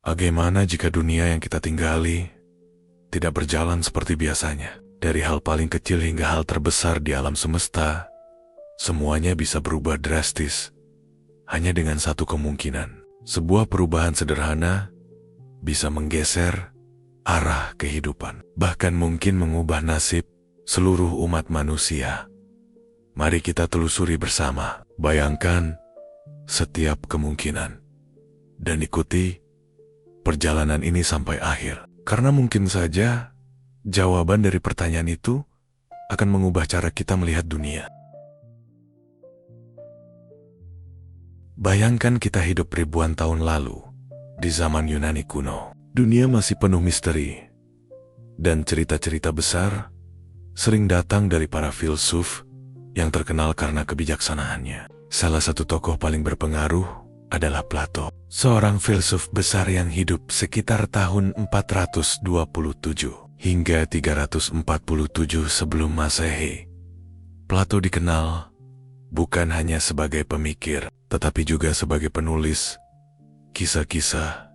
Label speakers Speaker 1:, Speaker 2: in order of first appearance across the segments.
Speaker 1: Bagaimana jika dunia yang kita tinggali tidak berjalan seperti biasanya? Dari hal paling kecil hingga hal terbesar di alam semesta, semuanya bisa berubah drastis hanya dengan satu kemungkinan. Sebuah perubahan sederhana bisa menggeser arah kehidupan, bahkan mungkin mengubah nasib seluruh umat manusia. Mari kita telusuri bersama. Bayangkan setiap kemungkinan dan ikuti perjalanan ini sampai akhir. Karena mungkin saja jawaban dari pertanyaan itu akan mengubah cara kita melihat dunia. Bayangkan kita hidup ribuan tahun lalu, di zaman Yunani kuno. Dunia masih penuh misteri, dan cerita-cerita besar sering datang dari para filsuf yang terkenal karena kebijaksanaannya. Salah satu tokoh paling berpengaruh adalah Plato, seorang filsuf besar yang hidup sekitar tahun 427 hingga 347 sebelum Masehi. Plato dikenal bukan hanya sebagai pemikir, tetapi juga sebagai penulis kisah-kisah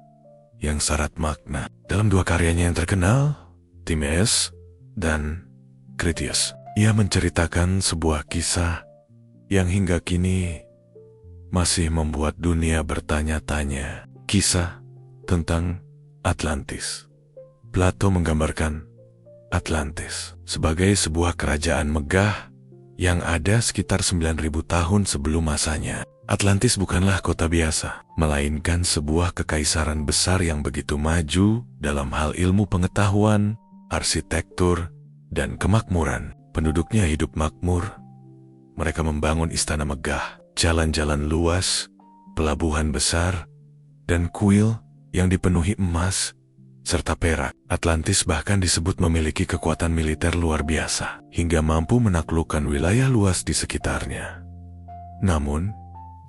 Speaker 1: yang syarat makna. Dalam dua karyanya yang terkenal, Timaeus dan Critias, ia menceritakan sebuah kisah yang hingga kini masih membuat dunia bertanya-tanya. Kisah tentang Atlantis. Plato menggambarkan Atlantis sebagai sebuah kerajaan megah yang ada sekitar 9.000 tahun sebelum masanya. Atlantis bukanlah kota biasa, melainkan sebuah kekaisaran besar yang begitu maju dalam hal ilmu pengetahuan, arsitektur, dan kemakmuran. Penduduknya hidup makmur. Mereka membangun istana megah, jalan-jalan luas, pelabuhan besar, dan kuil yang dipenuhi emas serta perak. Atlantis bahkan disebut memiliki kekuatan militer luar biasa, hingga mampu menaklukkan wilayah luas di sekitarnya. Namun,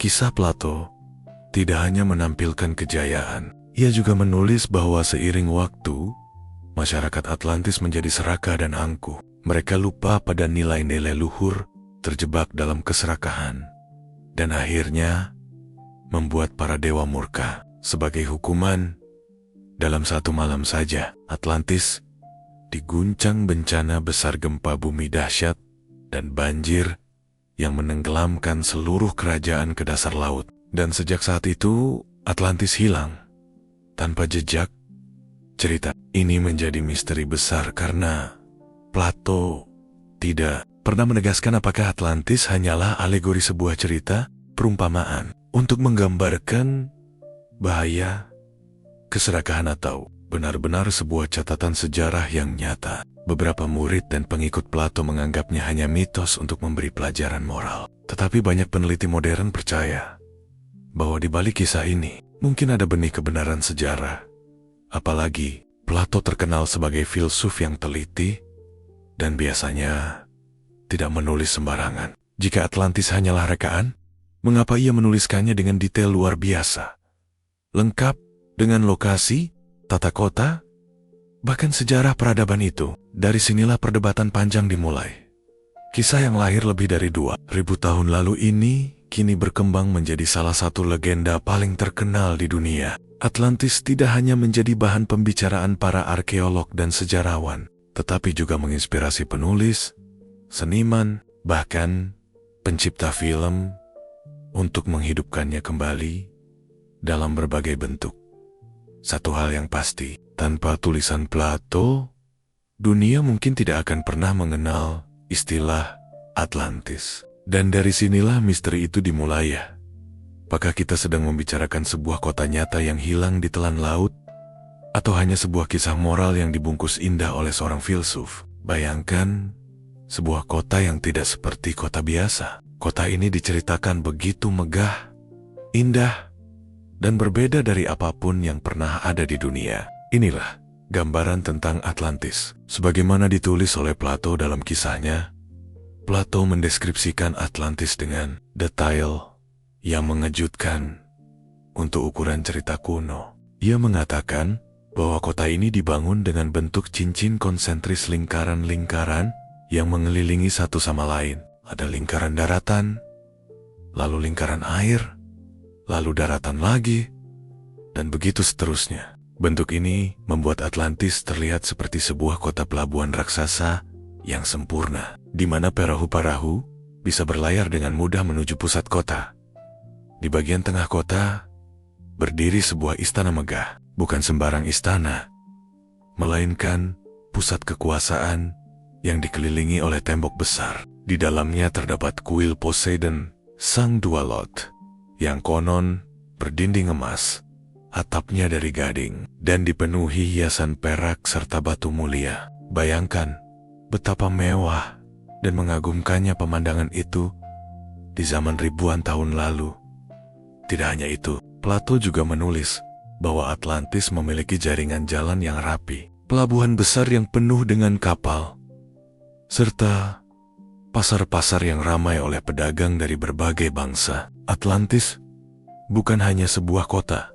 Speaker 1: kisah Plato tidak hanya menampilkan kejayaan. Ia juga menulis bahwa seiring waktu, masyarakat Atlantis menjadi serakah dan angkuh. Mereka lupa pada nilai-nilai luhur, terjebak dalam keserakahan, dan akhirnya membuat para dewa murka. Sebagai hukuman, dalam satu malam saja, Atlantis diguncang bencana besar gempa bumi dahsyat dan banjir yang menenggelamkan seluruh kerajaan ke dasar laut. Dan sejak saat itu, Atlantis hilang tanpa jejak. Cerita ini menjadi misteri besar karena Plato tidak pernah menegaskan apakah Atlantis hanyalah alegori sebuah cerita, perumpamaan, untuk menggambarkan bahaya, keserakahan, atau benar-benar sebuah catatan sejarah yang nyata. Beberapa murid dan pengikut Plato menganggapnya hanya mitos untuk memberi pelajaran moral. Tetapi banyak peneliti modern percaya bahwa di balik kisah ini mungkin ada benih kebenaran sejarah. Apalagi Plato terkenal sebagai filsuf yang teliti dan biasanya tidak menulis sembarangan. Jika Atlantis hanyalah rekaan, mengapa ia menuliskannya dengan detail luar biasa? Lengkap dengan lokasi, tata kota, bahkan sejarah peradaban itu. Dari sinilah perdebatan panjang dimulai. Kisah yang lahir lebih dari 2.000 tahun lalu ini kini berkembang menjadi salah satu legenda paling terkenal di dunia. Atlantis tidak hanya menjadi bahan pembicaraan para arkeolog dan sejarawan, tetapi juga menginspirasi penulis, seniman, bahkan pencipta film untuk menghidupkannya kembali dalam berbagai bentuk. Satu hal yang pasti, tanpa tulisan Plato, dunia mungkin tidak akan pernah mengenal istilah Atlantis. Dan dari sinilah misteri itu dimulai ya. Apakah kita sedang membicarakan sebuah kota nyata yang hilang di telan laut? Atau hanya sebuah kisah moral yang dibungkus indah oleh seorang filsuf? Bayangkan sebuah kota yang tidak seperti kota biasa. Kota ini diceritakan begitu megah, indah, dan berbeda dari apapun yang pernah ada di dunia. Inilah gambaran tentang Atlantis. Sebagaimana ditulis oleh Plato dalam kisahnya, Plato mendeskripsikan Atlantis dengan detail yang mengejutkan untuk ukuran cerita kuno. Ia mengatakan bahwa kota ini dibangun dengan bentuk cincin konsentris lingkaran-lingkaran yang mengelilingi satu sama lain. Ada lingkaran daratan, lalu lingkaran air, lalu daratan lagi, dan begitu seterusnya. Bentuk ini membuat Atlantis terlihat seperti sebuah kota pelabuhan raksasa yang sempurna, di mana perahu-perahu bisa berlayar dengan mudah menuju pusat kota. Di bagian tengah kota, berdiri sebuah istana megah, bukan sembarang istana, melainkan pusat kekuasaan yang dikelilingi oleh tembok besar. Di dalamnya terdapat kuil Poseidon, sang dua lot, yang konon berdinding emas, atapnya dari gading, dan dipenuhi hiasan perak serta batu mulia. Bayangkan betapa mewah dan mengagumkannya pemandangan itu di zaman ribuan tahun lalu. Tidak hanya itu, Plato juga menulis bahwa Atlantis memiliki jaringan jalan yang rapi, pelabuhan besar yang penuh dengan kapal, serta pasar-pasar yang ramai oleh pedagang dari berbagai bangsa. Atlantis bukan hanya sebuah kota,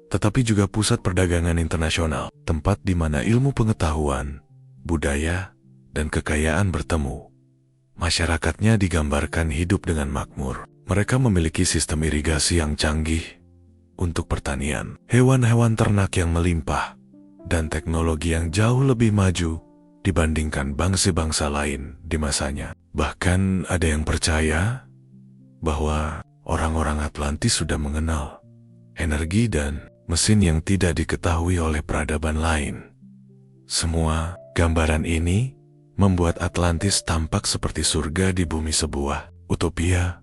Speaker 1: tetapi juga pusat perdagangan internasional, tempat di mana ilmu pengetahuan, budaya, dan kekayaan bertemu. Masyarakatnya digambarkan hidup dengan makmur. Mereka memiliki sistem irigasi yang canggih untuk pertanian, hewan-hewan ternak yang melimpah, dan teknologi yang jauh lebih maju dibandingkan bangsa-bangsa lain di masanya. Bahkan ada yang percaya bahwa orang-orang Atlantis sudah mengenal energi dan mesin yang tidak diketahui oleh peradaban lain. Semua gambaran ini membuat Atlantis tampak seperti surga di bumi, sebuah utopia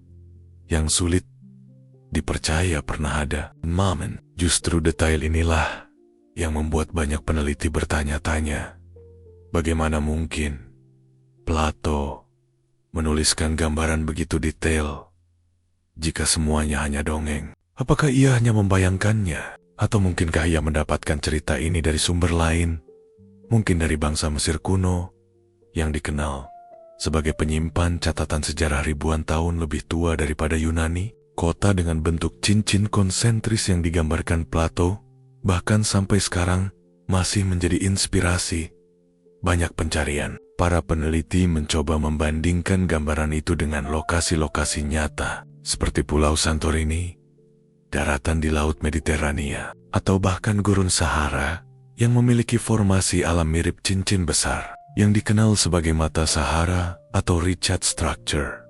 Speaker 1: yang sulit dipercaya pernah ada. Namun, justru detail inilah yang membuat banyak peneliti bertanya-tanya, bagaimana mungkin Plato menuliskan gambaran begitu detail jika semuanya hanya dongeng? Apakah ia hanya membayangkannya? Atau mungkinkah ia mendapatkan cerita ini dari sumber lain? Mungkin dari bangsa Mesir kuno yang dikenal sebagai penyimpan catatan sejarah ribuan tahun lebih tua daripada Yunani. Kota dengan bentuk cincin konsentris yang digambarkan Plato bahkan sampai sekarang masih menjadi inspirasi banyak pencarian. Para peneliti mencoba membandingkan gambaran itu dengan lokasi-lokasi nyata seperti Pulau Santorini, daratan di Laut Mediterania, atau bahkan Gurun Sahara yang memiliki formasi alam mirip cincin besar yang dikenal sebagai mata Sahara atau Richat Structure.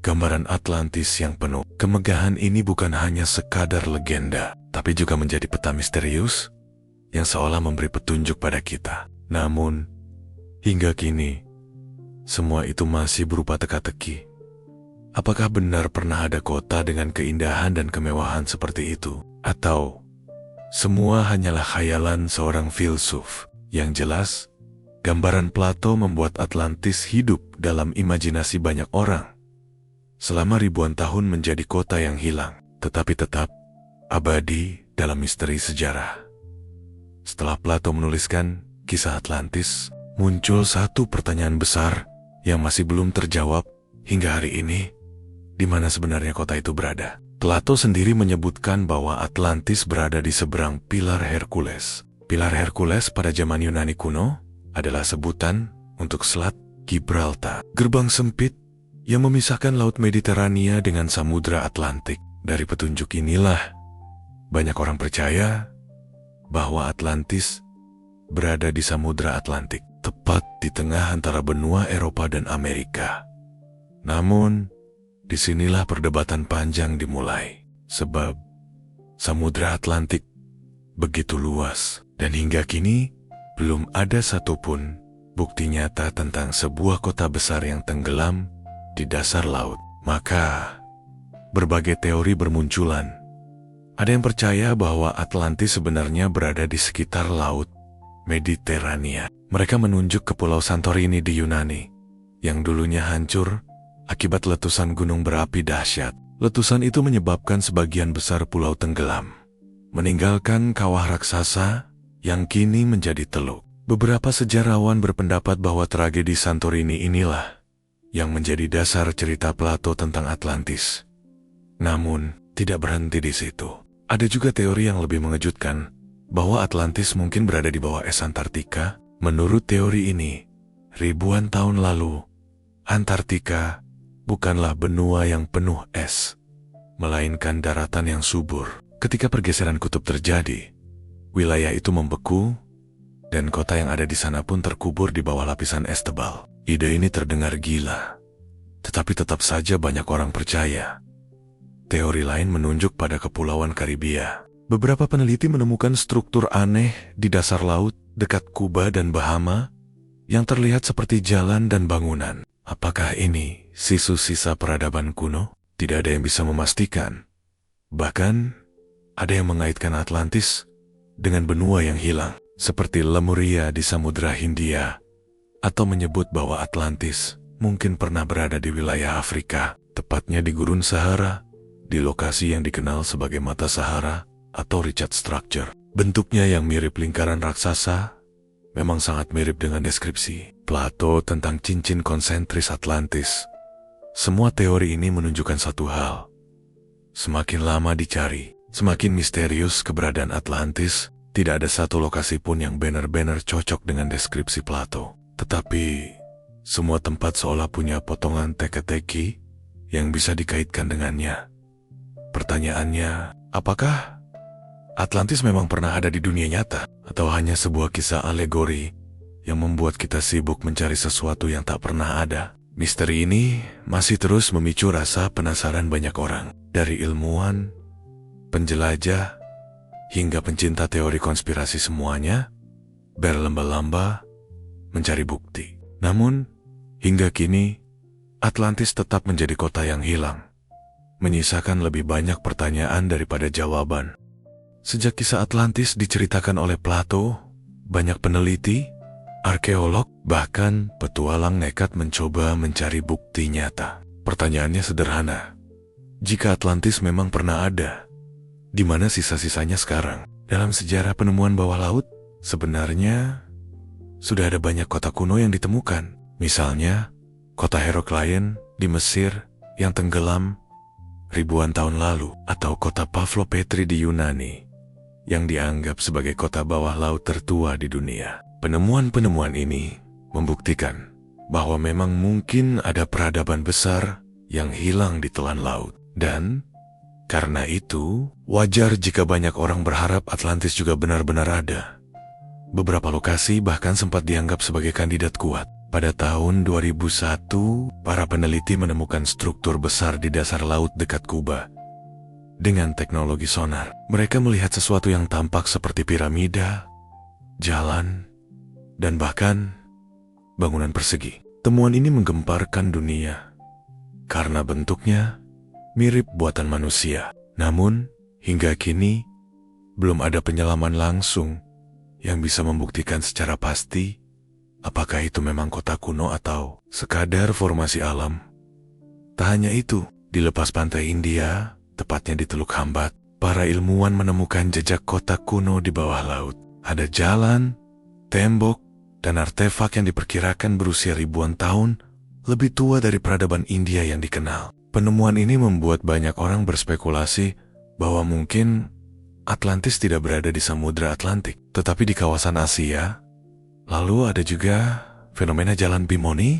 Speaker 1: Gambaran Atlantis yang penuh kemegahan ini bukan hanya sekadar legenda, tapi juga menjadi peta misterius yang seolah memberi petunjuk pada kita. Namun, hingga kini, semua itu masih berupa teka-teki. Apakah benar pernah ada kota dengan keindahan dan kemewahan seperti itu? Atau semua hanyalah khayalan seorang filsuf? Yang jelas, gambaran Plato membuat Atlantis hidup dalam imajinasi banyak orang. Selama ribuan tahun menjadi kota yang hilang, tetapi tetap abadi dalam misteri sejarah. Setelah Plato menuliskan kisah Atlantis, muncul satu pertanyaan besar yang masih belum terjawab hingga hari ini. Di mana sebenarnya kota itu berada? Plato sendiri menyebutkan bahwa Atlantis berada di seberang Pilar Hercules. Pilar Hercules pada zaman Yunani kuno adalah sebutan untuk Selat Gibraltar, gerbang sempit yang memisahkan Laut Mediterania dengan Samudra Atlantik. Dari petunjuk inilah, banyak orang percaya bahwa Atlantis berada di Samudra Atlantik, tepat di tengah antara benua Eropa dan Amerika. Namun, disinilah perdebatan panjang dimulai, sebab Samudra Atlantik begitu luas, dan hingga kini belum ada satupun bukti nyata tentang sebuah kota besar yang tenggelam di dasar laut. Maka, berbagai teori bermunculan. Ada yang percaya bahwa Atlantis sebenarnya berada di sekitar Laut Mediterania. Mereka menunjuk ke Pulau Santorini di Yunani, yang dulunya hancur akibat letusan gunung berapi dahsyat. Letusan itu menyebabkan sebagian besar pulau tenggelam, meninggalkan kawah raksasa yang kini menjadi teluk. Beberapa sejarawan berpendapat bahwa tragedi Santorini inilah yang menjadi dasar cerita Plato tentang Atlantis. Namun, tidak berhenti di situ. Ada juga teori yang lebih mengejutkan, bahwa Atlantis mungkin berada di bawah es Antartika. Menurut teori ini, ribuan tahun lalu, Antartika bukanlah benua yang penuh es, melainkan daratan yang subur. Ketika pergeseran kutub terjadi, wilayah itu membeku, dan kota yang ada di sana pun terkubur di bawah lapisan es tebal. Ide ini terdengar gila, tetapi tetap saja banyak orang percaya. Teori lain menunjuk pada Kepulauan Karibia. Beberapa peneliti menemukan struktur aneh di dasar laut dekat Kuba dan Bahama yang terlihat seperti jalan dan bangunan. Apakah ini sisa peradaban kuno? Tidak ada yang bisa memastikan. Bahkan, ada yang mengaitkan Atlantis dengan benua yang hilang, seperti Lemuria di Samudra Hindia, atau menyebut bahwa Atlantis mungkin pernah berada di wilayah Afrika, tepatnya di Gurun Sahara, di lokasi yang dikenal sebagai Mata Sahara atau Richat Structure. Bentuknya yang mirip lingkaran raksasa memang sangat mirip dengan deskripsi Plato tentang cincin konsentris Atlantis. Semua teori ini menunjukkan satu hal. Semakin lama dicari, semakin misterius keberadaan Atlantis. Tidak ada satu lokasi pun yang benar-benar cocok dengan deskripsi Plato. Tetapi, semua tempat seolah punya potongan teka-teki yang bisa dikaitkan dengannya. Pertanyaannya, apakah Atlantis memang pernah ada di dunia nyata? Atau hanya sebuah kisah alegori yang membuat kita sibuk mencari sesuatu yang tak pernah ada? Misteri ini masih terus memicu rasa penasaran banyak orang. Dari ilmuwan, penjelajah, hingga pencinta teori konspirasi semuanya berlomba-lomba mencari bukti. Namun, hingga kini, Atlantis tetap menjadi kota yang hilang, menyisakan lebih banyak pertanyaan daripada jawaban. Sejak kisah Atlantis diceritakan oleh Plato, banyak peneliti, arkeolog, bahkan petualang nekat mencoba mencari bukti nyata. Pertanyaannya sederhana. Jika Atlantis memang pernah ada, di mana sisa-sisanya sekarang? Dalam sejarah penemuan bawah laut, sebenarnya sudah ada banyak kota kuno yang ditemukan. Misalnya, kota Heraklion di Mesir yang tenggelam ribuan tahun lalu, atau kota Pavlopetri di Yunani yang dianggap sebagai kota bawah laut tertua di dunia. Penemuan-penemuan ini membuktikan bahwa memang mungkin ada peradaban besar yang hilang di telan laut. Dan karena itu, wajar jika banyak orang berharap Atlantis juga benar-benar ada. Beberapa lokasi bahkan sempat dianggap sebagai kandidat kuat. Pada tahun 2001, para peneliti menemukan struktur besar di dasar laut dekat Kuba. Dengan teknologi sonar, mereka melihat sesuatu yang tampak seperti piramida, jalan, dan bahkan bangunan persegi. Temuan ini menggemparkan dunia karena bentuknya mirip buatan manusia. Namun, hingga kini, belum ada penyelaman langsung yang bisa membuktikan secara pasti apakah itu memang kota kuno atau sekadar formasi alam. Tak hanya itu, di lepas pantai India, tepatnya di Teluk Hambat, para ilmuwan menemukan jejak kota kuno di bawah laut. Ada jalan, tembok, dan artefak yang diperkirakan berusia ribuan tahun, lebih tua dari peradaban India yang dikenal. Penemuan ini membuat banyak orang berspekulasi bahwa mungkin Atlantis tidak berada di Samudra Atlantik, tetapi di kawasan Asia. Lalu ada juga fenomena jalan Bimoni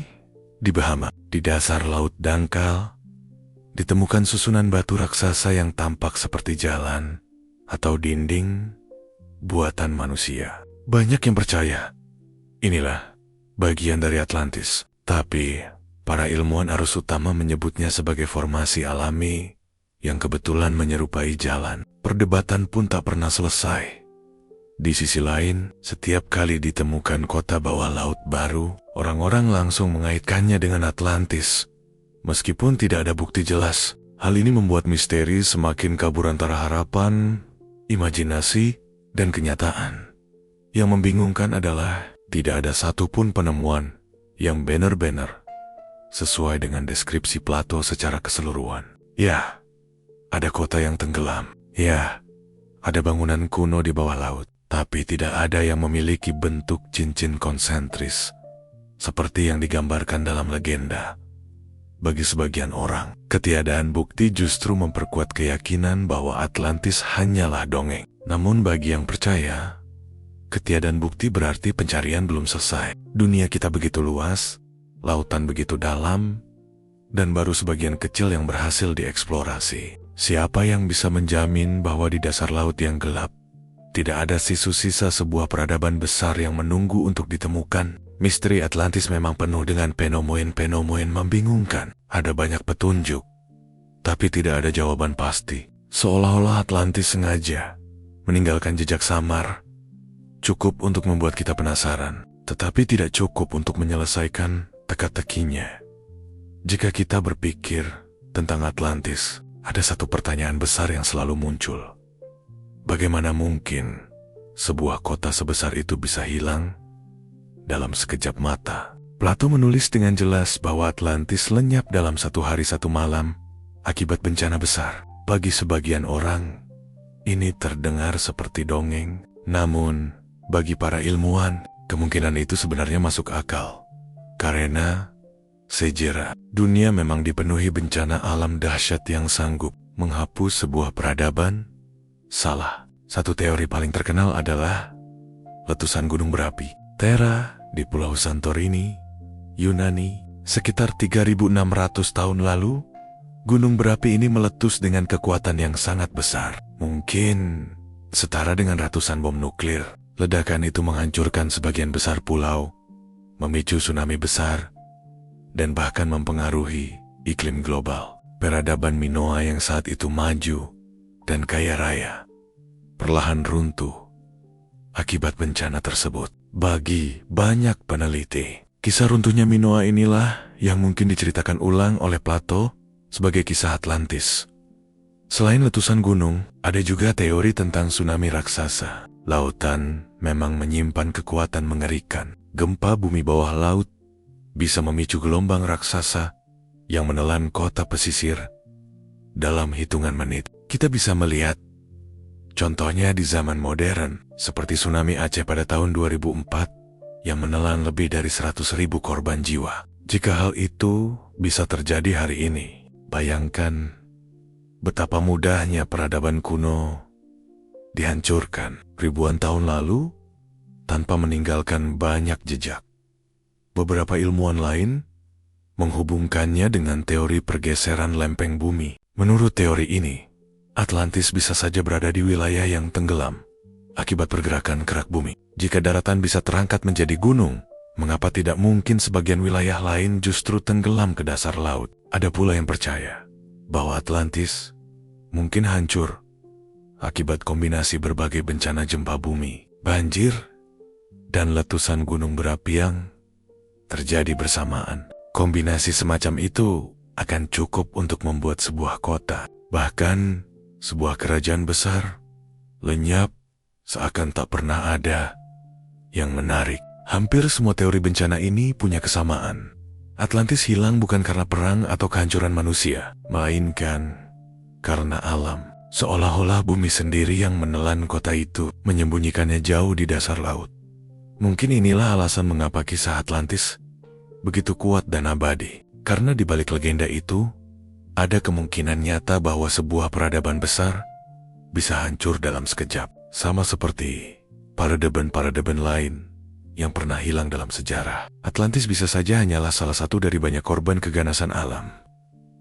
Speaker 1: di Bahama. Di dasar laut dangkal, ditemukan susunan batu raksasa yang tampak seperti jalan atau dinding buatan manusia. Banyak yang percaya inilah bagian dari Atlantis, tapi para ilmuwan arus utama menyebutnya sebagai formasi alami yang kebetulan menyerupai jalan. Perdebatan pun tak pernah selesai. Di sisi lain, setiap kali ditemukan kota bawah laut baru, orang-orang langsung mengaitkannya dengan Atlantis. Meskipun tidak ada bukti jelas, hal ini membuat misteri semakin kabur antara harapan, imajinasi, dan kenyataan. Yang membingungkan adalah tidak ada satupun penemuan yang benar-benar sesuai dengan deskripsi Plato secara keseluruhan. Ya, ada kota yang tenggelam. Ya, ada bangunan kuno di bawah laut. Tapi tidak ada yang memiliki bentuk cincin konsentris seperti yang digambarkan dalam legenda. Bagi sebagian orang, ketiadaan bukti justru memperkuat keyakinan bahwa Atlantis hanyalah dongeng. Namun bagi yang percaya, ketiadaan bukti berarti pencarian belum selesai. Dunia kita begitu luas, lautan begitu dalam, dan baru sebagian kecil yang berhasil dieksplorasi. Siapa yang bisa menjamin bahwa di dasar laut yang gelap tidak ada sisa-sisa sebuah peradaban besar yang menunggu untuk ditemukan? Misteri Atlantis memang penuh dengan fenomena-fenomena membingungkan. Ada banyak petunjuk, tapi tidak ada jawaban pasti. Seolah-olah Atlantis sengaja meninggalkan jejak samar, cukup untuk membuat kita penasaran, tetapi tidak cukup untuk menyelesaikan teka-tekinya. Jika kita berpikir tentang Atlantis, ada satu pertanyaan besar yang selalu muncul. Bagaimana mungkin sebuah kota sebesar itu bisa hilang dalam sekejap mata? Plato menulis dengan jelas bahwa Atlantis lenyap dalam 1 hari 1 malam akibat bencana besar. Bagi sebagian orang, ini terdengar seperti dongeng. Namun, bagi para ilmuwan, kemungkinan itu sebenarnya masuk akal. Karena sejarah dunia memang dipenuhi bencana alam dahsyat yang sanggup menghapus sebuah peradaban. Salah satu teori paling terkenal adalah letusan gunung berapi Thera di Pulau Santorini, Yunani. Sekitar 3.600 tahun lalu, gunung berapi ini meletus dengan kekuatan yang sangat besar. Mungkin setara dengan ratusan bom nuklir. Ledakan itu menghancurkan sebagian besar pulau, memicu tsunami besar, dan bahkan mempengaruhi iklim global. Peradaban Minoa yang saat itu maju dan kaya raya perlahan runtuh akibat bencana tersebut. Bagi banyak peneliti, kisah runtuhnya Minoa inilah yang mungkin diceritakan ulang oleh Plato sebagai kisah Atlantis. Selain letusan gunung, ada juga teori tentang tsunami raksasa. Lautan memang menyimpan kekuatan mengerikan. Gempa bumi bawah laut bisa memicu gelombang raksasa yang menelan kota pesisir dalam hitungan menit. Kita bisa melihat contohnya di zaman modern, seperti tsunami Aceh pada tahun 2004 yang menelan lebih dari 100.000 korban jiwa. Jika hal itu bisa terjadi hari ini, bayangkan betapa mudahnya peradaban kuno dihancurkan ribuan tahun lalu tanpa meninggalkan banyak jejak. Beberapa ilmuwan lain menghubungkannya dengan teori pergeseran lempeng bumi. Menurut teori ini, Atlantis bisa saja berada di wilayah yang tenggelam akibat pergerakan kerak bumi. Jika daratan bisa terangkat menjadi gunung, mengapa tidak mungkin sebagian wilayah lain justru tenggelam ke dasar laut? Ada pula yang percaya bahwa Atlantis mungkin hancur akibat kombinasi berbagai bencana gempa bumi, banjir, dan letusan gunung berapi yang terjadi bersamaan. Kombinasi semacam itu akan cukup untuk membuat sebuah kota, bahkan sebuah kerajaan besar, lenyap seakan tak pernah ada. Yang menarik, hampir semua teori bencana ini punya kesamaan. Atlantis hilang bukan karena perang atau kehancuran manusia, melainkan karena alam. Seolah-olah bumi sendiri yang menelan kota itu, menyembunyikannya jauh di dasar laut. Mungkin inilah alasan mengapa kisah Atlantis begitu kuat dan abadi. Karena di balik legenda itu, ada kemungkinan nyata bahwa sebuah peradaban besar bisa hancur dalam sekejap. Sama seperti peradaban-peradaban lain yang pernah hilang dalam sejarah. Atlantis bisa saja hanyalah salah satu dari banyak korban keganasan alam.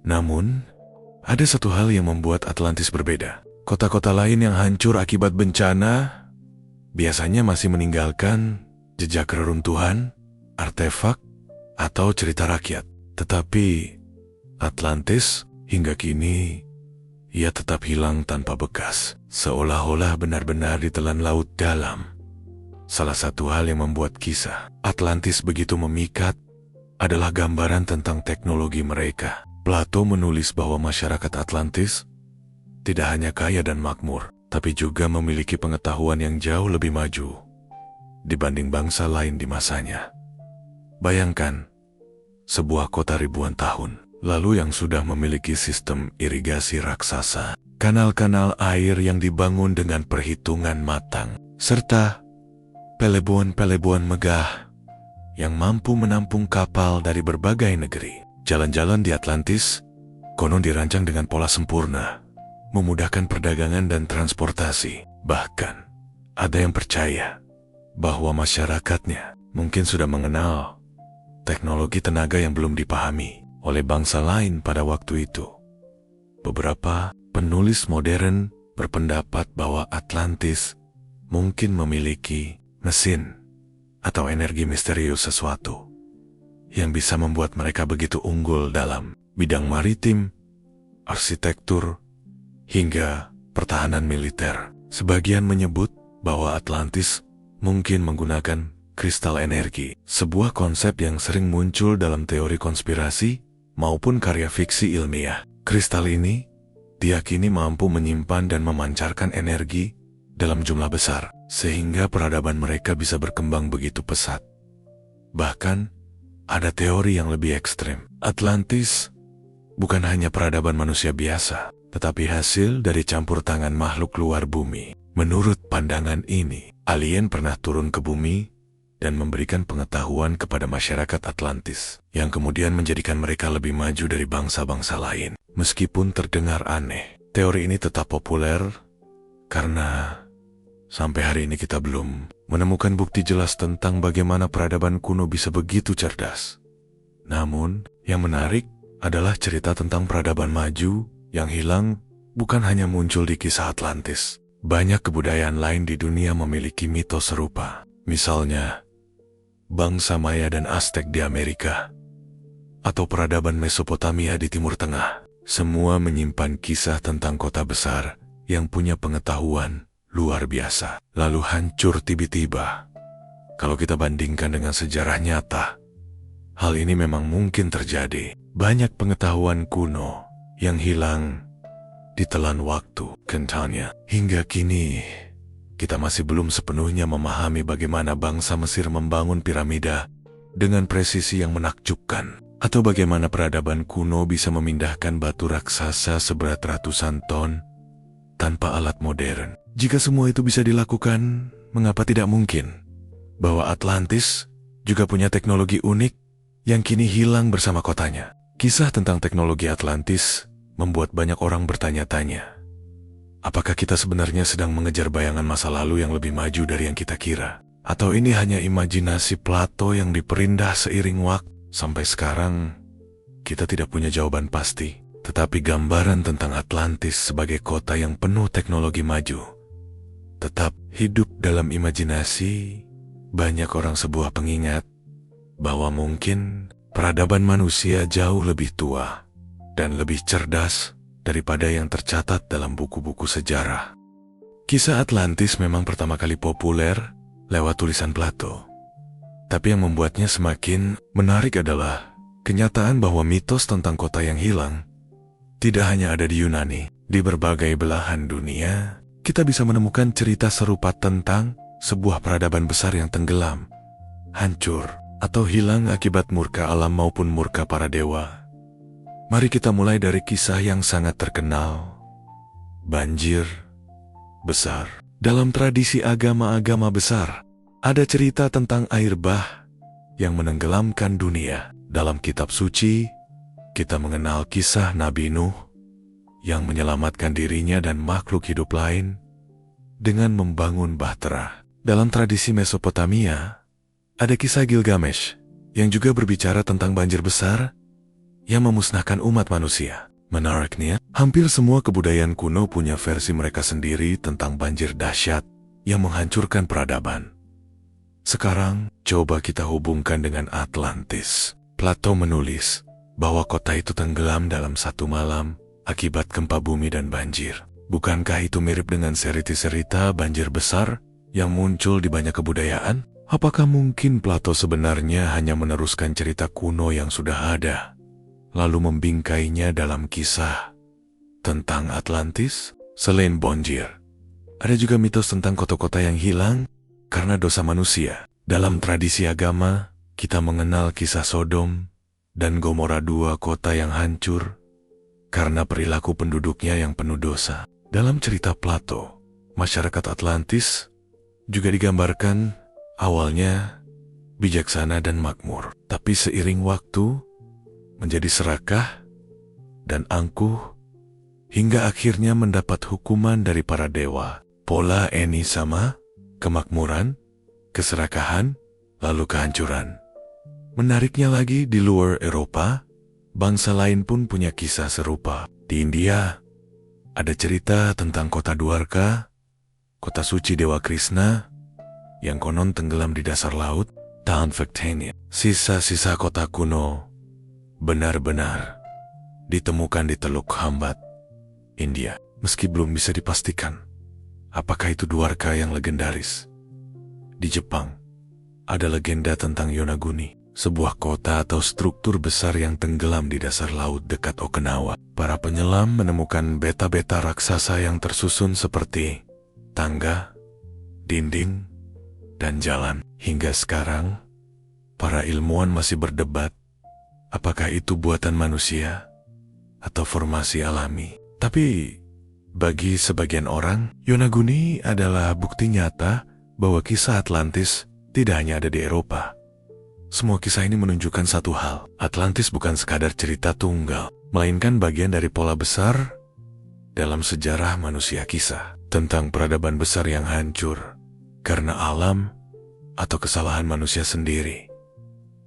Speaker 1: Namun, ada satu hal yang membuat Atlantis berbeda. Kota-kota lain yang hancur akibat bencana biasanya masih meninggalkan jejak reruntuhan, artefak, atau cerita rakyat. Tetapi Atlantis hingga kini ia tetap hilang tanpa bekas, seolah-olah benar-benar ditelan laut dalam. Salah satu hal yang membuat kisah Atlantis begitu memikat adalah gambaran tentang teknologi mereka. Plato menulis bahwa masyarakat Atlantis tidak hanya kaya dan makmur, tapi juga memiliki pengetahuan yang jauh lebih maju dibanding bangsa lain di masanya. Bayangkan, sebuah kota ribuan tahun lalu yang sudah memiliki sistem irigasi raksasa, kanal-kanal air yang dibangun dengan perhitungan matang, serta pelabuhan-pelabuhan megah yang mampu menampung kapal dari berbagai negeri. Jalan-jalan di Atlantis konon dirancang dengan pola sempurna, memudahkan perdagangan dan transportasi. Bahkan, ada yang percaya bahwa masyarakatnya mungkin sudah mengenal teknologi tenaga yang belum dipahami oleh bangsa lain pada waktu itu. Beberapa penulis modern berpendapat bahwa Atlantis mungkin memiliki mesin atau energi misterius sesuatu yang bisa membuat mereka begitu unggul dalam bidang maritim, arsitektur, hingga pertahanan militer. Sebagian menyebut bahwa Atlantis mungkin menggunakan kristal energi, sebuah konsep yang sering muncul dalam teori konspirasi maupun karya fiksi ilmiah. Kristal ini diyakini mampu menyimpan dan memancarkan energi dalam jumlah besar, sehingga peradaban mereka bisa berkembang begitu pesat. Bahkan, ada teori yang lebih ekstrem. Atlantis bukan hanya peradaban manusia biasa, tetapi hasil dari campur tangan makhluk luar bumi. Menurut pandangan ini, alien pernah turun ke bumi dan memberikan pengetahuan kepada masyarakat Atlantis, yang kemudian menjadikan mereka lebih maju dari bangsa-bangsa lain. Meskipun terdengar aneh, teori ini tetap populer karena sampai hari ini kita belum menemukan bukti jelas tentang bagaimana peradaban kuno bisa begitu cerdas. Namun, yang menarik adalah cerita tentang peradaban maju yang hilang bukan hanya muncul di kisah Atlantis. Banyak kebudayaan lain di dunia memiliki mitos serupa. Misalnya, bangsa Maya dan Aztec di Amerika, atau peradaban Mesopotamia di Timur Tengah. Semua menyimpan kisah tentang kota besar yang punya pengetahuan luar biasa, lalu hancur tiba-tiba. Kalau kita bandingkan dengan sejarah nyata, hal ini memang mungkin terjadi. Banyak pengetahuan kuno yang hilang ditelan waktu. Kentanya, hingga kini kita masih belum sepenuhnya memahami bagaimana bangsa Mesir membangun piramida dengan presisi yang menakjubkan, atau bagaimana peradaban kuno bisa memindahkan batu raksasa seberat ratusan ton tanpa alat modern. Jika semua itu bisa dilakukan, mengapa tidak mungkin bahwa Atlantis juga punya teknologi unik yang kini hilang bersama kotanya? Kisah tentang teknologi Atlantis membuat banyak orang bertanya-tanya, apakah kita sebenarnya sedang mengejar bayangan masa lalu yang lebih maju dari yang kita kira? Atau ini hanya imajinasi Plato yang diperindah seiring waktu? Sampai sekarang, kita tidak punya jawaban pasti. Tetapi gambaran tentang Atlantis sebagai kota yang penuh teknologi maju tetap hidup dalam imajinasi banyak orang, sebuah pengingat bahwa mungkin peradaban manusia jauh lebih tua dan lebih cerdas daripada yang tercatat dalam buku-buku sejarah. Kisah Atlantis memang pertama kali populer lewat tulisan Plato. Tapi yang membuatnya semakin menarik adalah kenyataan bahwa mitos tentang kota yang hilang tidak hanya ada di Yunani. Di berbagai belahan dunia, kita bisa menemukan cerita serupa tentang sebuah peradaban besar yang tenggelam, hancur, atau hilang akibat murka alam maupun murka para dewa. Mari kita mulai dari kisah yang sangat terkenal, banjir besar. Dalam tradisi agama-agama besar, ada cerita tentang air bah yang menenggelamkan dunia. Dalam kitab suci, kita mengenal kisah Nabi Nuh yang menyelamatkan dirinya dan makhluk hidup lain dengan membangun bahtera. Dalam tradisi Mesopotamia, ada kisah Gilgamesh yang juga berbicara tentang banjir besar yang memusnahkan umat manusia. Menariknya, hampir semua kebudayaan kuno punya versi mereka sendiri tentang banjir dahsyat yang menghancurkan peradaban. Sekarang, coba kita hubungkan dengan Atlantis. Plato menulis bahwa kota itu tenggelam dalam satu malam akibat gempa bumi dan banjir. Bukankah itu mirip dengan cerita banjir besar yang muncul di banyak kebudayaan? Apakah mungkin Plato sebenarnya hanya meneruskan cerita kuno yang sudah ada, lalu membingkainya dalam kisah tentang Atlantis? Selain banjir, ada juga mitos tentang kota-kota yang hilang karena dosa manusia. Dalam tradisi agama, kita mengenal kisah Sodom dan Gomora, dua kota yang hancur karena perilaku penduduknya yang penuh dosa. Dalam cerita Plato, masyarakat Atlantis juga digambarkan awalnya bijaksana dan makmur, tapi seiring waktu menjadi serakah dan angkuh hingga akhirnya mendapat hukuman dari para dewa. Pola ini sama, kemakmuran, keserakahan, lalu kehancuran. Menariknya lagi, di luar Eropa, bangsa lain pun punya kisah serupa. Di India, Ada cerita tentang kota Dwarka, kota suci Dewa Krishna, yang konon tenggelam di dasar laut. Tahun Factania. Sisa-sisa kota kuno benar-benar ditemukan di Teluk Hambat, India. Meski belum bisa dipastikan apakah itu Dwarka yang legendaris. Di Jepang, ada legenda tentang Yonaguni, sebuah kota atau struktur besar yang tenggelam di dasar laut dekat Okinawa. Para penyelam menemukan beta-beta raksasa yang tersusun seperti tangga, dinding, dan jalan. Hingga sekarang, para ilmuwan masih berdebat apakah itu buatan manusia atau formasi alami. Tapi bagi sebagian orang, Yonaguni adalah bukti nyata bahwa kisah Atlantis tidak hanya ada di Eropa. Semua kisah ini menunjukkan satu hal: Atlantis bukan sekadar cerita tunggal, melainkan bagian dari pola besar dalam sejarah manusia. Kisah tentang peradaban besar yang hancur karena alam atau kesalahan manusia sendiri.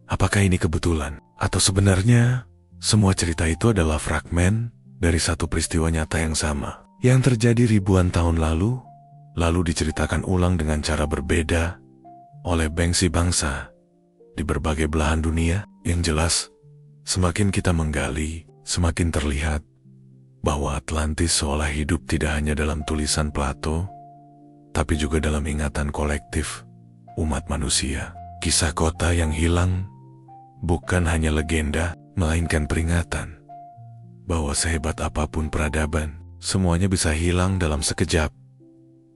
Speaker 1: Apakah ini kebetulan? Atau sebenarnya semua cerita itu adalah fragmen dari satu peristiwa nyata yang sama, yang terjadi ribuan tahun lalu diceritakan ulang dengan cara berbeda oleh bangsa di berbagai belahan dunia? Yang jelas, semakin kita menggali, semakin terlihat bahwa Atlantis seolah hidup tidak hanya dalam tulisan Plato, tapi juga dalam ingatan kolektif umat manusia. Kisah kota yang hilang bukan hanya legenda, melainkan peringatan bahwa sehebat apapun peradaban, semuanya bisa hilang dalam sekejap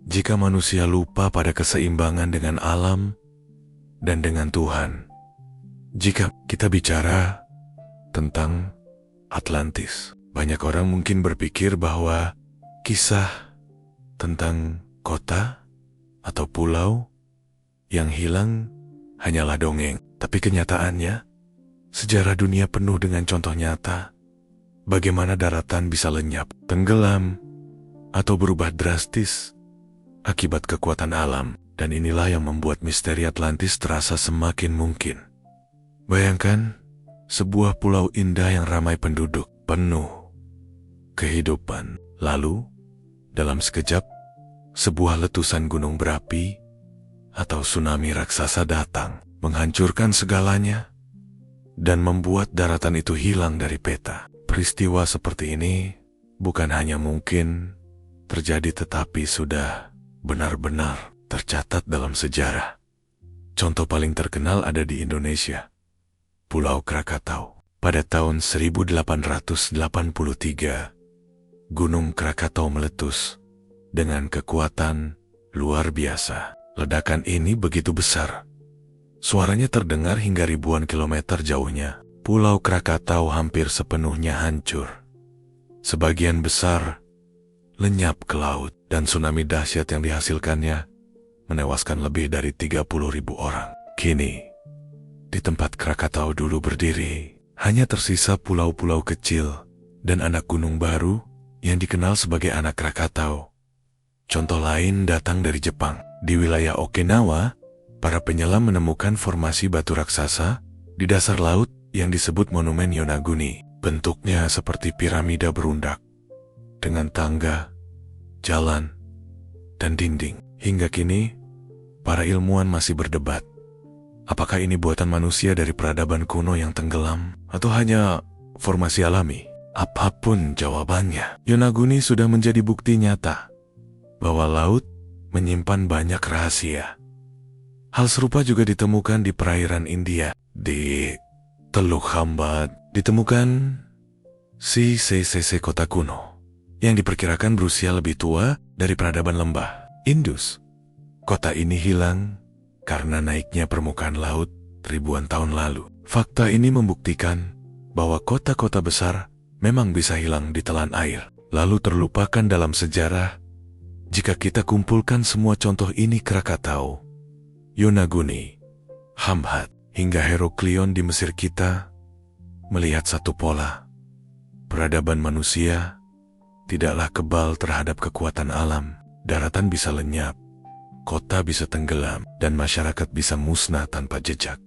Speaker 1: jika manusia lupa pada keseimbangan dengan alam dan dengan Tuhan. Jika kita bicara tentang Atlantis, banyak orang mungkin berpikir bahwa kisah tentang kota atau pulau yang hilang hanyalah dongeng. Tapi kenyataannya, sejarah dunia penuh dengan contoh nyata bagaimana daratan bisa lenyap, tenggelam, atau berubah drastis akibat kekuatan alam. Dan inilah yang membuat misteri Atlantis terasa semakin mungkin. Bayangkan sebuah pulau indah yang ramai penduduk, penuh kehidupan. Lalu, dalam sekejap, sebuah letusan gunung berapi atau tsunami raksasa datang, menghancurkan segalanya, dan membuat daratan itu hilang dari peta. Peristiwa seperti ini bukan hanya mungkin terjadi, tetapi sudah benar-benar tercatat dalam sejarah. Contoh paling terkenal ada di Indonesia, Pulau Krakatau. Pada tahun 1883, Gunung Krakatau meletus dengan kekuatan luar biasa. Ledakan ini begitu besar, suaranya terdengar hingga ribuan kilometer jauhnya. Pulau Krakatau hampir sepenuhnya hancur. Sebagian besar lenyap ke laut, dan tsunami dahsyat yang dihasilkannya menewaskan lebih dari 30.000 orang. Kini, di tempat Krakatau dulu berdiri, hanya tersisa pulau-pulau kecil dan anak gunung baru yang dikenal sebagai anak Krakatau. Contoh lain datang dari Jepang. Di wilayah Okinawa, para penyelam menemukan formasi batu raksasa di dasar laut yang disebut Monumen Yonaguni. Bentuknya seperti piramida berundak, dengan tangga, jalan, dan dinding. Hingga kini, para ilmuwan masih berdebat. Apakah ini buatan manusia dari peradaban kuno yang tenggelam, atau hanya formasi alami? Apapun jawabannya, Yonaguni sudah menjadi bukti nyata bahwa laut menyimpan banyak rahasia. Hal serupa juga ditemukan di perairan India. Di Teluk Hambat ditemukan CCCC kota kuno yang diperkirakan berusia lebih tua dari peradaban lembah Indus. Kota ini hilang karena naiknya permukaan laut ribuan tahun lalu. Fakta ini membuktikan bahwa kota-kota besar memang bisa hilang ditelan air, lalu terlupakan dalam sejarah. Jika kita kumpulkan semua contoh ini, Krakatau, Yonaguni, Hambat, hingga Heraklion di Mesir, kita melihat satu pola. Peradaban manusia tidaklah kebal terhadap kekuatan alam. Daratan bisa lenyap, kota bisa tenggelam, dan masyarakat bisa musnah tanpa jejak.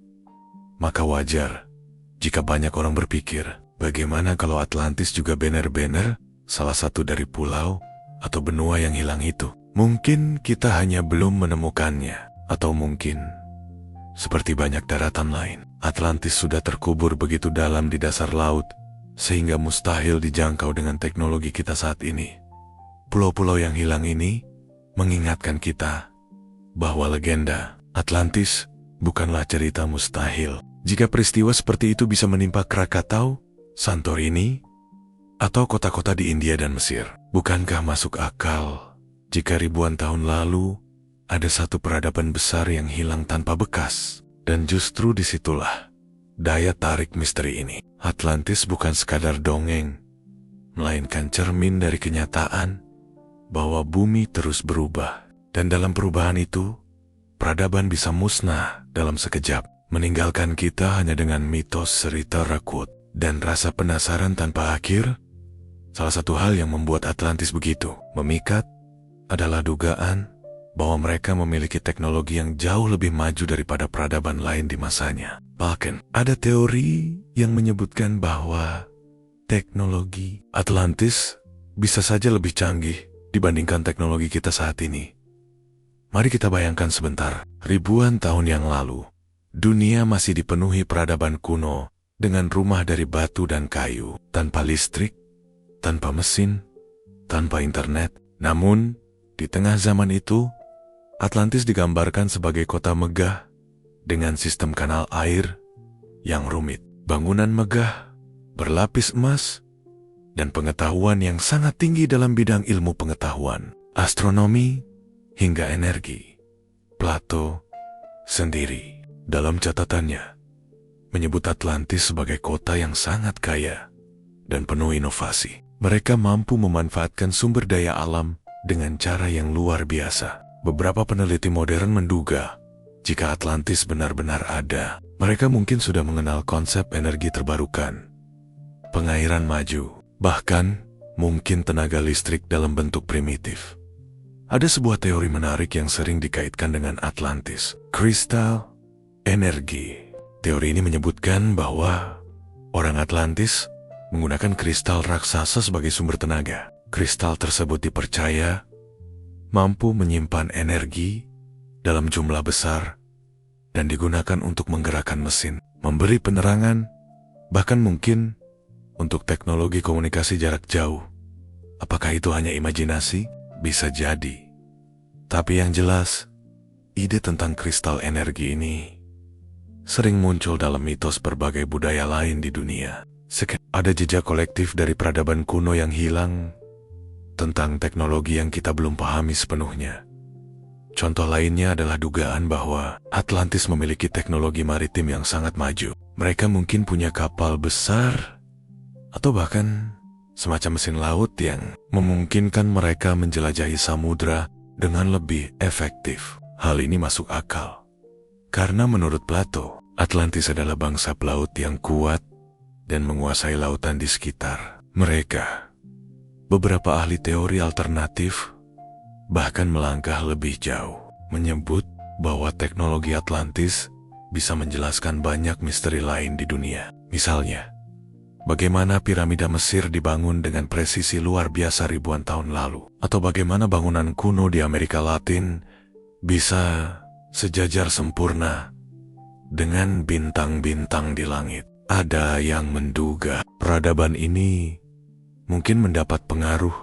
Speaker 1: Maka wajar jika banyak orang berpikir, bagaimana kalau Atlantis juga benar-benar salah satu dari pulau atau benua yang hilang itu. Mungkin kita hanya belum menemukannya, atau mungkin seperti banyak daratan lain, Atlantis sudah terkubur begitu dalam di dasar laut sehingga mustahil dijangkau dengan teknologi kita saat ini. Pulau-pulau yang hilang ini mengingatkan kita bahwa legenda Atlantis bukanlah cerita mustahil. Jika peristiwa seperti itu bisa menimpa Krakatau, Santorini, atau kota-kota di India dan Mesir, bukankah masuk akal jika ribuan tahun lalu ada satu peradaban besar yang hilang tanpa bekas? Dan justru disitulah daya tarik misteri ini. Atlantis bukan sekadar dongeng, melainkan cermin dari kenyataan bahwa bumi terus berubah. Dan dalam perubahan itu, peradaban bisa musnah dalam sekejap, meninggalkan kita hanya dengan mitos cerita rakut dan rasa penasaran tanpa akhir. Salah satu hal yang membuat Atlantis begitu memikat adalah dugaan bahwa mereka memiliki teknologi yang jauh lebih maju daripada peradaban lain di masanya. Bahkan, ada teori yang menyebutkan bahwa teknologi Atlantis bisa saja lebih canggih dibandingkan teknologi kita saat ini. Mari kita bayangkan sebentar, ribuan tahun yang lalu, dunia masih dipenuhi peradaban kuno dengan rumah dari batu dan kayu, tanpa listrik, tanpa mesin, tanpa internet. Namun, di tengah zaman itu, Atlantis digambarkan sebagai kota megah dengan sistem kanal air yang rumit, bangunan megah, berlapis emas, dan pengetahuan yang sangat tinggi dalam bidang ilmu pengetahuan, astronomi, hingga energi. Plato sendiri dalam catatannya menyebut Atlantis sebagai kota yang sangat kaya dan penuh inovasi. Mereka mampu memanfaatkan sumber daya alam dengan cara yang luar biasa. Beberapa peneliti modern menduga, jika Atlantis benar-benar ada, mereka mungkin sudah mengenal konsep energi terbarukan, pengairan maju, bahkan mungkin tenaga listrik dalam bentuk primitif. Ada sebuah teori menarik yang sering dikaitkan dengan Atlantis, kristal energi. Teori ini menyebutkan bahwa orang Atlantis menggunakan kristal raksasa sebagai sumber tenaga. Kristal tersebut dipercaya mampu menyimpan energi dalam jumlah besar dan digunakan untuk menggerakkan mesin, memberi penerangan, bahkan mungkin untuk teknologi komunikasi jarak jauh. Apakah itu hanya imajinasi? Bisa jadi. Tapi yang jelas, ide tentang kristal energi ini sering muncul dalam mitos berbagai budaya lain di dunia. Ada jejak kolektif dari peradaban kuno yang hilang tentang teknologi yang kita belum pahami sepenuhnya. Contoh lainnya adalah dugaan bahwa Atlantis memiliki teknologi maritim yang sangat maju. Mereka mungkin punya kapal besar atau bahkan semacam mesin laut yang memungkinkan mereka menjelajahi samudra dengan lebih efektif. Hal ini masuk akal karena menurut Plato, Atlantis adalah bangsa pelaut yang kuat dan menguasai lautan di sekitar mereka. Beberapa ahli teori alternatif bahkan melangkah lebih jauh, menyebut bahwa teknologi Atlantis bisa menjelaskan banyak misteri lain di dunia. Misalnya, bagaimana piramida Mesir dibangun dengan presisi luar biasa ribuan tahun lalu, atau bagaimana bangunan kuno di Amerika Latin bisa sejajar sempurna dengan bintang-bintang di langit. Ada yang menduga peradaban ini mungkin mendapat pengaruh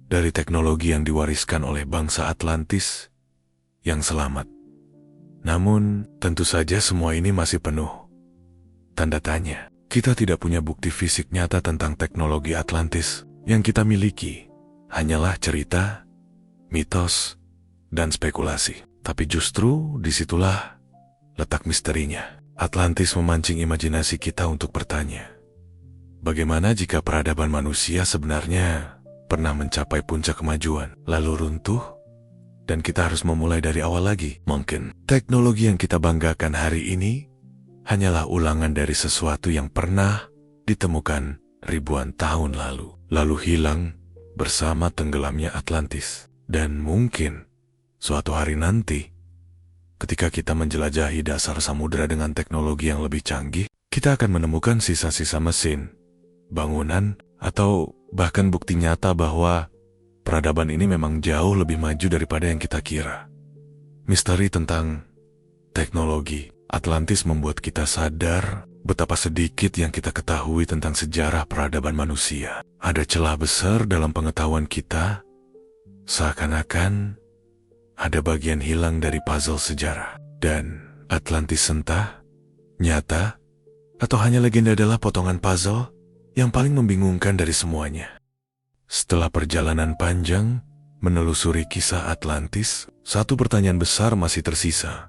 Speaker 1: dari teknologi yang diwariskan oleh bangsa Atlantis yang selamat. Namun, tentu saja semua ini masih penuh tanda tanya. Kita tidak punya bukti fisik nyata tentang teknologi Atlantis. Yang kita miliki hanyalah cerita, mitos, dan spekulasi. Tapi justru disitulah letak misterinya. Atlantis memancing imajinasi kita untuk bertanya, bagaimana jika peradaban manusia sebenarnya pernah mencapai puncak kemajuan, lalu runtuh, dan kita harus memulai dari awal lagi? Mungkin teknologi yang kita banggakan hari ini hanyalah ulangan dari sesuatu yang pernah ditemukan ribuan tahun lalu hilang bersama tenggelamnya Atlantis. Dan mungkin suatu hari nanti, ketika kita menjelajahi dasar samudera dengan teknologi yang lebih canggih, kita akan menemukan sisa-sisa mesin, bangunan, atau Bahkan bukti nyata bahwa peradaban ini memang jauh lebih maju daripada yang kita kira. Misteri tentang teknologi Atlantis membuat kita sadar betapa sedikit yang kita ketahui tentang sejarah peradaban manusia. Ada celah besar dalam pengetahuan kita, seakan-akan ada bagian hilang dari puzzle sejarah. Dan Atlantis entah nyata atau hanya legenda adalah potongan puzzle yang paling membingungkan dari semuanya. Setelah perjalanan panjang menelusuri kisah Atlantis, satu pertanyaan besar masih tersisa.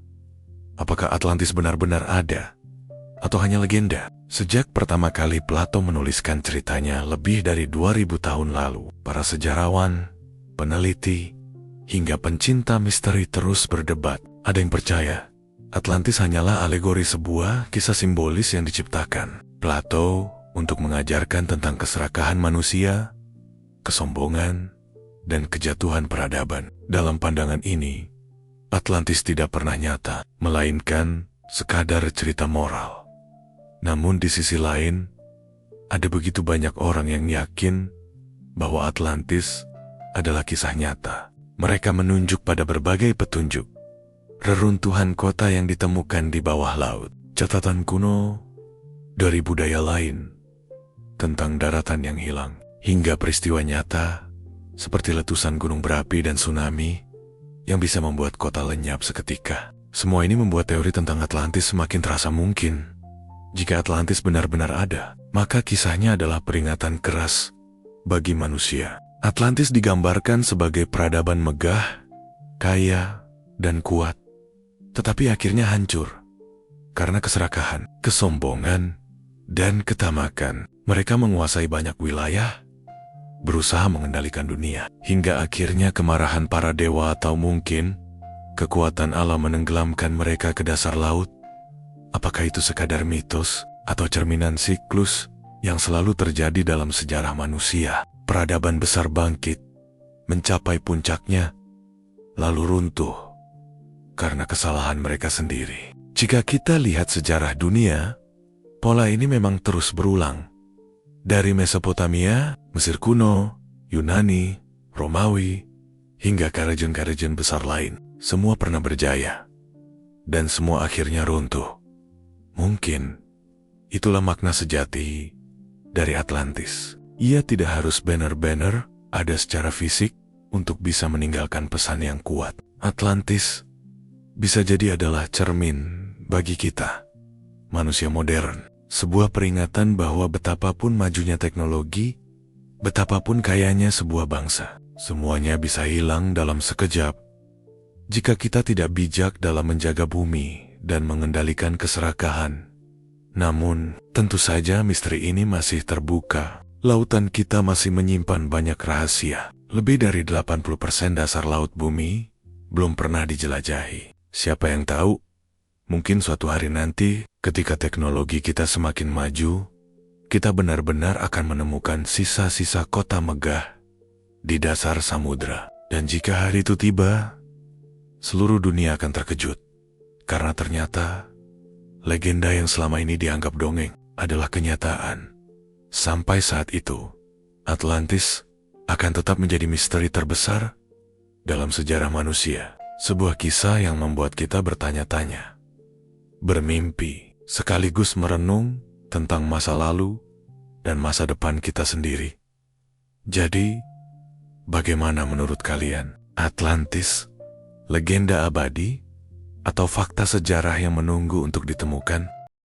Speaker 1: Apakah Atlantis benar-benar ada atau hanya legenda? Sejak pertama kali Plato menuliskan ceritanya lebih dari 2000 tahun lalu, para sejarawan, peneliti, hingga pencinta misteri terus berdebat. Ada yang percaya Atlantis hanyalah alegori sebuah kisah simbolis yang diciptakan Plato untuk mengajarkan tentang keserakahan manusia, kesombongan, dan kejatuhan peradaban. Dalam pandangan ini, Atlantis tidak pernah nyata, melainkan sekadar cerita moral. Namun di sisi lain, ada begitu banyak orang yang yakin bahwa Atlantis adalah kisah nyata. Mereka menunjuk pada berbagai petunjuk, reruntuhan kota yang ditemukan di bawah laut, catatan kuno dari budaya lain tentang daratan yang hilang, hingga peristiwa nyata seperti letusan gunung berapi dan tsunami yang bisa membuat kota lenyap seketika. Semua ini membuat teori tentang Atlantis semakin terasa mungkin. Jika Atlantis benar-benar ada, maka kisahnya adalah peringatan keras bagi manusia. Atlantis digambarkan sebagai peradaban megah, kaya, dan kuat, tetapi akhirnya hancur karena keserakahan, kesombongan, dan ketamakan. Mereka menguasai banyak wilayah, berusaha mengendalikan dunia, hingga akhirnya kemarahan para dewa atau mungkin kekuatan alam menenggelamkan mereka ke dasar laut. Apakah itu sekadar mitos atau cerminan siklus yang selalu terjadi dalam sejarah manusia? Peradaban besar bangkit, mencapai puncaknya, lalu runtuh karena kesalahan mereka sendiri. Jika kita lihat sejarah dunia, pola ini memang terus berulang. Dari Mesopotamia, Mesir kuno, Yunani, Romawi, hingga kerajaan-kerajaan besar lain, semua pernah berjaya, dan semua akhirnya runtuh. Mungkin itulah makna sejati dari Atlantis. Ia tidak harus benar-benar ada secara fisik untuk bisa meninggalkan pesan yang kuat. Atlantis bisa jadi adalah cermin bagi kita, manusia modern. Sebuah peringatan bahwa betapapun majunya teknologi, betapapun kayanya sebuah bangsa, semuanya bisa hilang dalam sekejap jika kita tidak bijak dalam menjaga bumi dan mengendalikan keserakahan. Namun, tentu saja misteri ini masih terbuka. Lautan kita masih menyimpan banyak rahasia. Lebih dari 80% dasar laut bumi belum pernah dijelajahi. Siapa yang tahu? Mungkin suatu hari nanti, ketika teknologi kita semakin maju, kita benar-benar akan menemukan sisa-sisa kota megah di dasar samudra. Dan jika hari itu tiba, seluruh dunia akan terkejut. Karena ternyata, legenda yang selama ini dianggap dongeng adalah kenyataan. Sampai saat itu, Atlantis akan tetap menjadi misteri terbesar dalam sejarah manusia. Sebuah kisah yang membuat kita bertanya-tanya, bermimpi, sekaligus merenung tentang masa lalu dan masa depan kita sendiri. Jadi, bagaimana menurut kalian? Atlantis, legenda abadi, atau fakta sejarah yang menunggu untuk ditemukan?